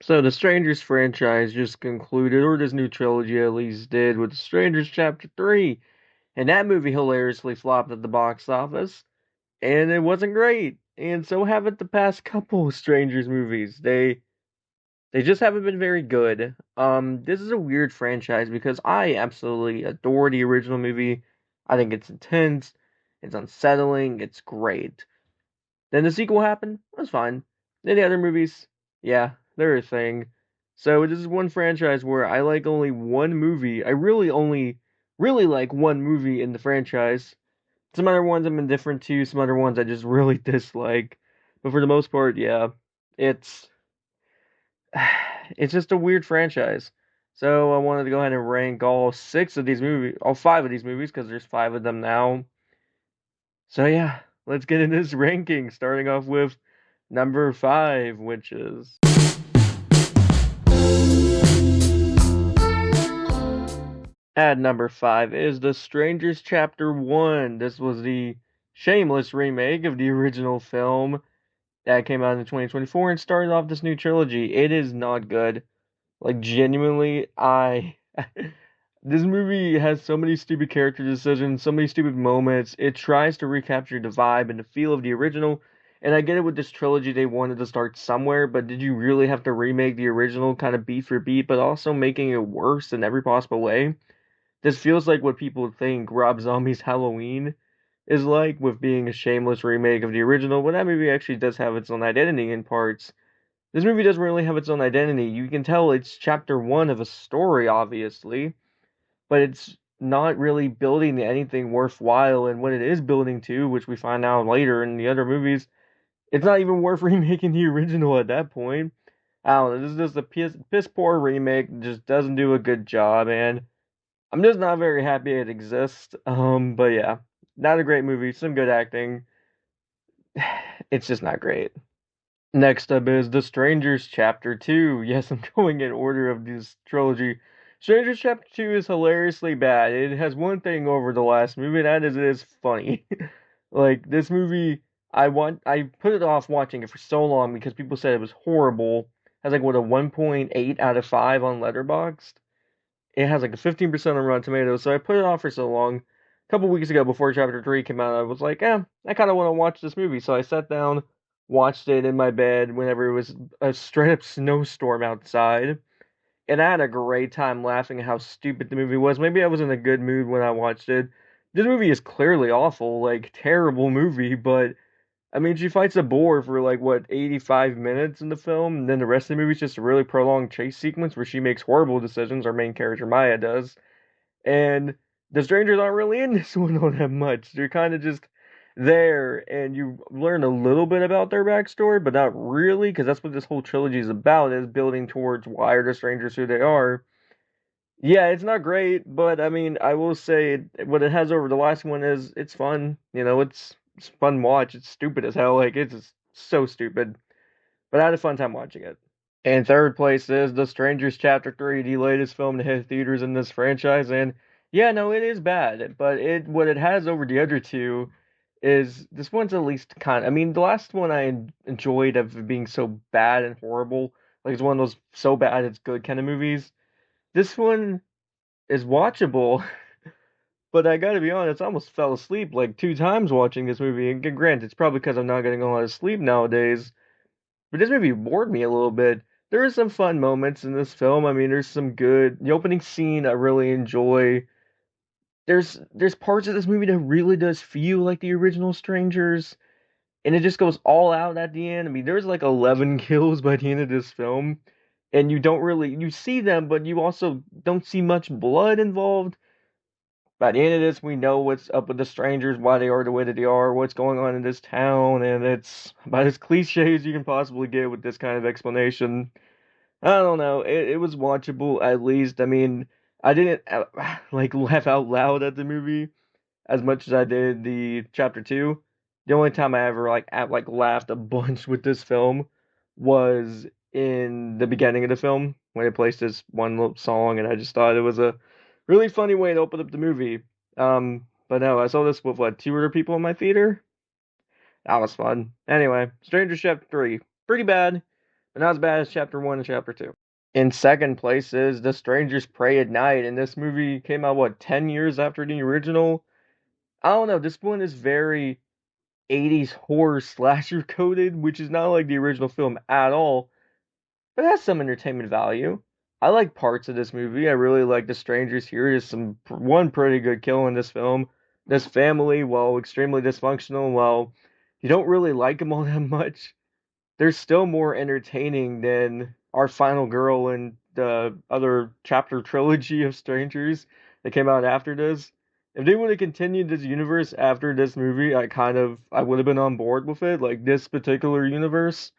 So the Strangers franchise just concluded, or this new trilogy at least did, with The Strangers Chapter 3. And that movie hilariously flopped at the box office, and it wasn't great. And so haven't the past couple of Strangers movies. They just haven't been very good. This is a weird franchise because I absolutely adore the original movie. I think it's intense, it's unsettling, it's great. Then the sequel happened. It was fine. Then the other movies, yeah, they're a thing. So this is one franchise where I like only one movie. I really only really like one movie in the franchise. Some other ones I'm indifferent to, some other ones I just really dislike. But for the most part, yeah, it's it's just a weird franchise. So I wanted to go ahead and rank all six of these movies, all five of these movies, because there's five of them now. So yeah, let's get into this ranking, starting off with number five, which is at number five is The Strangers Chapter 1. This was the shameless remake of the original film that came out in 2024 and started off this new trilogy. It is not good. Like, genuinely, this movie has so many stupid character decisions, so many stupid moments. It tries to recapture the vibe and the feel of the original. And I get it with this trilogy, they wanted to start somewhere, but did you really have to remake the original kind of beat for beat, but also making it worse in every possible way? This feels like what people think Rob Zombie's Halloween is like, with being a shameless remake of the original, when that movie actually does have its own identity in parts. This movie doesn't really have its own identity. You can tell it's chapter one of a story, obviously, but it's not really building to anything worthwhile. And what it is building to, which we find out later in the other movies, it's not even worth remaking the original at that point. I don't know. This is just a piss poor remake. Just doesn't do a good job, and I'm just not very happy it exists. But yeah, not a great movie. Some good acting. It's just not great. Next up is The Strangers Chapter 2. Yes, I'm going in order of this trilogy. Strangers Chapter 2 is hilariously bad. It has one thing over the last movie, and that is it is funny. Like, this movie, I put it off watching it for so long because people said it was horrible. It has like what, a 1.8 out of 5 on Letterboxd. It has like a 15% on Rotten Tomatoes, so I put it off for so long. A couple weeks ago, before Chapter 3 came out, I was like, I kind of want to watch this movie. So I sat down, watched it in my bed whenever it was a straight up snowstorm outside. And I had a great time laughing at how stupid the movie was. Maybe I was in a good mood when I watched it. This movie is clearly awful, like, terrible movie, but I mean, she fights a boar for like what 85 minutes in the film, and then the rest of the movie is just a really prolonged chase sequence where she makes horrible decisions. Our main character Maya does, and the strangers aren't really in this one all that much. They're kind of just there, and you learn a little bit about their backstory, but not really, because that's what this whole trilogy is about: is building towards why are the strangers who they are. Yeah, it's not great, but I mean, I will say what it has over the last one is it's fun. You know, it's fun watch. It's stupid as hell. Like it's just so stupid, but I had a fun time watching it. And third place is The Strangers Chapter 3, the latest film to hit theaters in this franchise. And yeah, no, it is bad, but it what it has over the other two is this one's at least kind. I mean, the last one I enjoyed of it being so bad and horrible, like it's one of those so bad it's good kind of movies. This one is watchable, but I gotta be honest, I almost fell asleep like two times watching this movie. And granted, it's probably because I'm not getting a lot of sleep nowadays, but this movie bored me a little bit. There are some fun moments in this film. I mean, there's some good. The opening scene I really enjoy. There's parts of this movie that really does feel like the original Strangers, and it just goes all out at the end. I mean, there's like 11 kills by the end of this film, and you don't really you see them, but you also don't see much blood involved. By the end of this, we know what's up with the strangers, why they are the way that they are, what's going on in this town, and it's about as cliche as you can possibly get with this kind of explanation. I don't know. It was watchable at least. I mean, I didn't like laugh out loud at the movie as much as I did the chapter two. The only time I ever like laughed a bunch with this film was in the beginning of the film when they placed this one little song, and I just thought it was a really funny way to open up the movie. But no, I saw this with what, two other people in my theater. That was fun. Anyway, Stranger Chef 3, pretty bad. but not as bad as Chapter 1 and Chapter 2. In second place is The Strangers Prey at Night, and this movie came out, what, 10 years after the original? I don't know, this one is very 80s horror slasher coded, which is not like the original film at all, but it has some entertainment value. I like parts of this movie. I really like the strangers here. There's one pretty good kill in this film. This family, while extremely dysfunctional, while you don't really like them all that much, they're still more entertaining than our final girl in the other chapter trilogy of strangers that came out after this. If they would have continued this universe after this movie, I would have been on board with it, like this particular universe.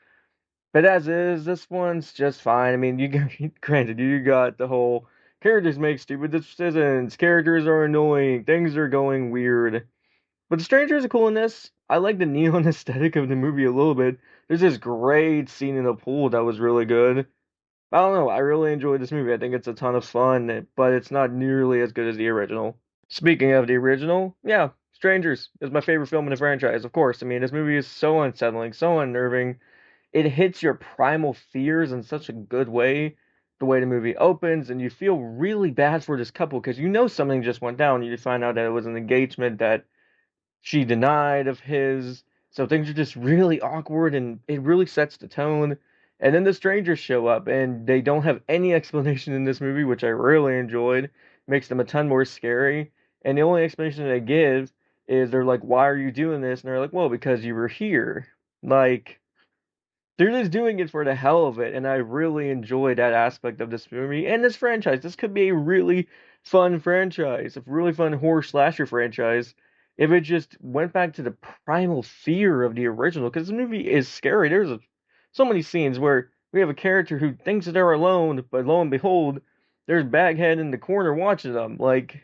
But as is, this one's just fine. I mean, granted, you got the whole characters make stupid decisions, characters are annoying, things are going weird. But the strangers are cool in this. I like the neon aesthetic of the movie a little bit. There's this great scene in the pool that was really good. I don't know, I really enjoyed this movie. I think it's a ton of fun, but it's not nearly as good as the original. Speaking of the original, yeah, Strangers is my favorite film in the franchise, of course. I mean, this movie is so unsettling, so unnerving. It hits your primal fears in such a good way. The way the movie opens, and you feel really bad for this couple because you know something just went down. You find out that it was an engagement that she denied of his. So things are just really awkward, and it really sets the tone. And then the strangers show up, and they don't have any explanation in this movie, which I really enjoyed. Makes them a ton more scary. And the only explanation they give is they're like, "Why are you doing this?" And they're like, "Well, because you were here." Like, they're just doing it for the hell of it, and I really enjoy that aspect of this movie and this franchise. This could be a really fun franchise, a really fun horror slasher franchise, if it just went back to the primal fear of the original. Because the movie is scary. So many scenes where we have a character who thinks that they're alone, but lo and behold, there's Baghead in the corner watching them. Like,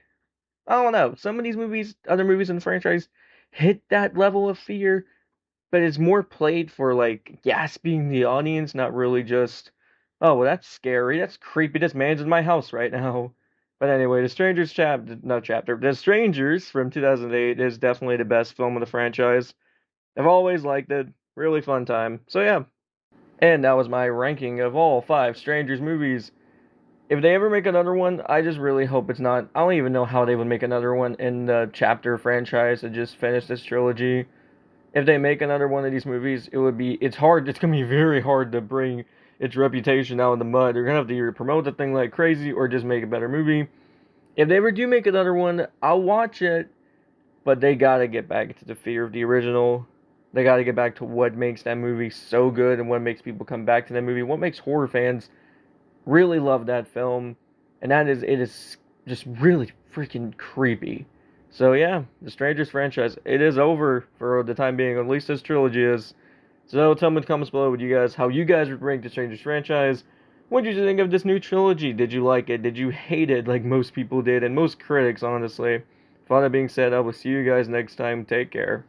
I don't know. Some of these movies, other movies in the franchise, hit that level of fear, but it's more played for like gasping the audience, not really just, oh, well, that's scary, that's creepy, this man's in my house right now. But anyway, The Strangers chapter, not chapter, The Strangers from 2008 is definitely the best film of the franchise. I've always liked it, really fun time. So yeah, and that was my ranking of all 5 Strangers movies. If they ever make another one, I just really hope it's not. I don't even know how they would make another one in the chapter franchise to just finish this trilogy. If they make another one of these movies, it's gonna be very hard to bring its reputation out of the mud. They're gonna have to either promote the thing like crazy or just make a better movie. If they ever do make another one, I'll watch it, but they gotta get back to the fear of the original. They gotta get back to what makes that movie so good and what makes people come back to that movie. What makes horror fans really love that film, and it is just really freaking creepy. So yeah, the Strangers franchise, it is over for the time being. At least this trilogy is. So tell me in the comments below how you guys would rank the Strangers franchise. What did you think of this new trilogy? Did you like it? Did you hate it like most people did, and most critics, honestly? With all that being said, I will see you guys next time. Take care.